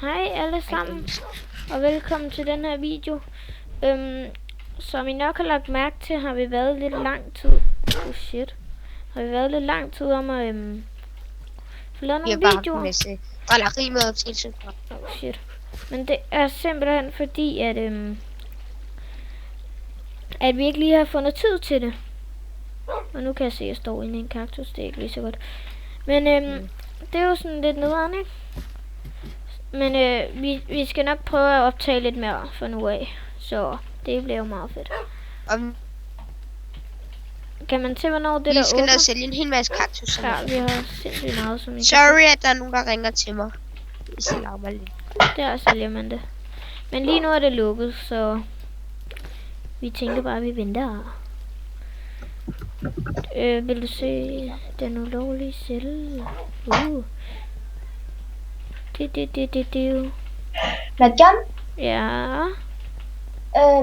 Hej alle sammen, og velkommen til den her video. Som I nok har lagt mærke til, har vi været lidt lang tid. Har vi været lidt lang tid om at få lavet nogle videoer. Men det er simpelthen fordi, at vi ikke lige har fundet tid til det. Og nu kan jeg se, at jeg står inde i en kaktus. Det er ikke lige så godt. Men det er jo sådan lidt nederen, ikke? Men vi skal nok prøve at optage lidt mere fra nu af. Så det bliver jo meget fedt. Kan man se, hvornår det der åbner? Vi skal da sælge en hel masse kaktus. Ja, vi har sindssygt meget, som I Sorry, at der er nogen, der ringer til mig. Det larmer lidt. Der sælger man det. Men lige nu er det lukket, så vi tænker bare, at vi venter. Vil du se den ulovlige celle? Det. Madjan? Ja?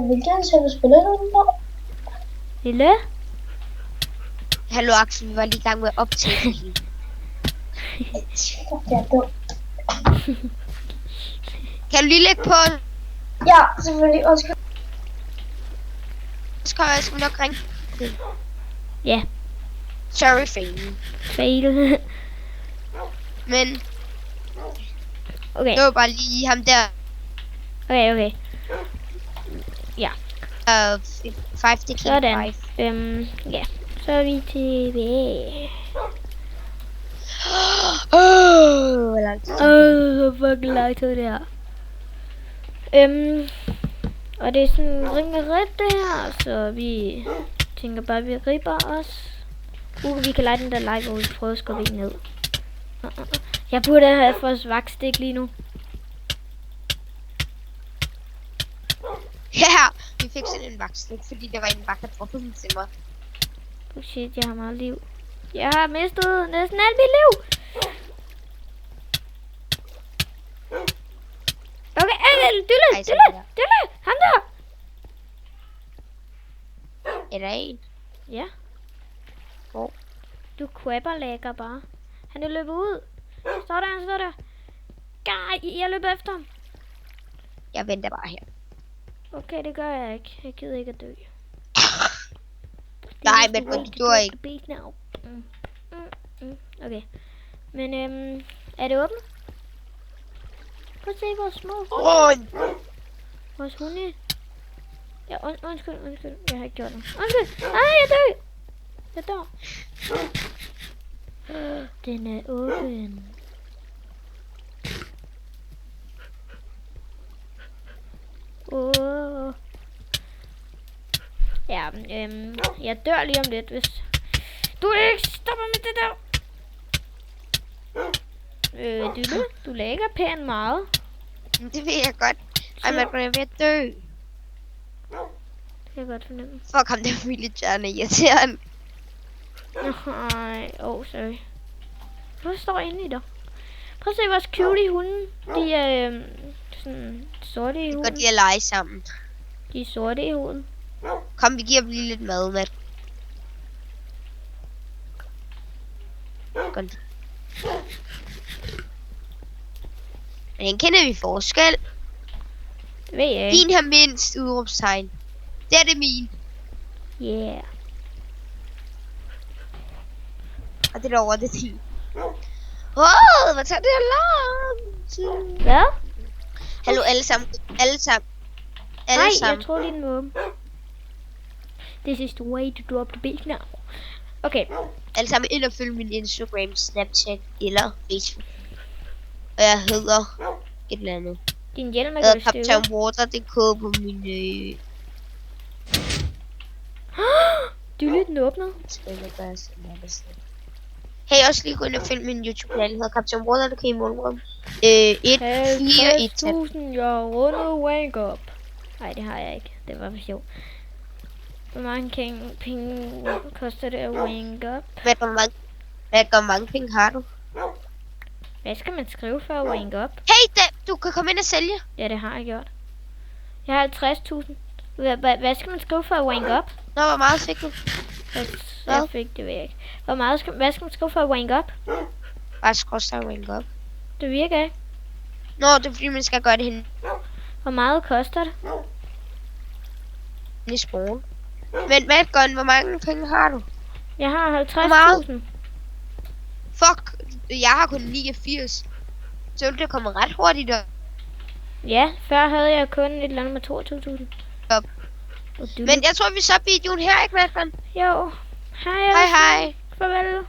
Hvilken celle spiller du på? Lille? Hallo Axel, vi var lige i gang med at optage det hele. Kan du lige lægge på? Ja, selvfølgelig. Undskyld. Jeg skal nok ringe. Ja. Sorry, fail. Men okay. det var bare lige ham der. Okay. Ja. 5 til sådan. Ja. Så er vi tilbage. Så fucking langt det her. Og det er sådan ringe det her, så vi tænker bare, at vi ripper os. Vi kan lege den der live, hvor vi prøver at skubbe en ned. Jeg burde have fået vakstik lige nu. Ja, vi fik sådan en vakstik, fordi der var en vagt, der droppede den til mig. Oh shit, jeg har meget liv. Jeg har mistet næsten alt mit liv. Okay, Dylle, ham der. Er der en? Ja. Hvor? Du quabberlægger bare. Han er løbet ud. Han står der. Jeg løber efter ham. Jeg venter bare her. Okay, det gør jeg ikke. Jeg gider ikke at dø. Nej, men du dør ikke. Okay. Men er det åbent? Prøv at se vores små. Vores hunde. Ja, undskyld. Jeg har ikke gjort noget. Undskyld. Nej, jeg dør. Jeg dør. Den er åben. Ja, jeg dør lige om lidt, hvis du ikke stopper med det der. Du lægger pænt meget. Det ved jeg godt. Ej, man er ved at dø. Det kan jeg godt fornemme. Fuck ham, der militærne irriterende. Nej, sorry. Hvad står inde i dig? Prøv at se vores cutie hunde. De er sådan sorte i huden. Godt de at lege sammen. De er sorte i huden. Kom, vi giver dem lige lidt mad, Matt. Godt. Men kender vi forskel? Det ved jeg ikke. Din har mindst udråbstegn. Det er det min. Yeah. Og det derovre, det er din. Hvad tager det her lang? Hvad? Hallo, alle sammen. Nej, jeg tror lige den var åben. This is the way to drop the beat now. Okay. Alle sammen ind og følge min Instagram, Snapchat eller Facebook. Og jeg hedder et eller andet. Din hjelm er gået i stykker. CaptainWater.dk på min Dylle, den åbnede. Hey, også lige gå ind og følge min YouTube-kanal, der hedder CaptainWater.dk i målrum. 141. Jeg har rundet Wake Up. Nej, det har jeg ikke. Det var for sjov. Hvor mange penge koster det at Wake Up? Hvor mange penge har du? Hvad skal man skrive for at Wake Up? Hey, du kan komme ind og sælge. Ja, det har jeg gjort. Jeg har 50.000. Hvad skal man skrive for at Wake Up? Nå, hvor meget fik du? Jeg fik det væk. Hvad skal man skrive for at Wake Up? Hvad skal du Wake Up? Det virker ikke. Nå, det er fordi, man skal gøre det henne Hvor meget koster det? i skolen. Men Madgun, hvor mange penge har du? Jeg har meget? 50.000. Fuck, jeg har kun 89. Så vil det komme ret hurtigt op. Ja, før havde jeg kun et eller andet med 22.000. Op. Og du... Men jeg tror, vi så videoen her, ikke Madgun? Jo. Hej, Hej hej. Farvel.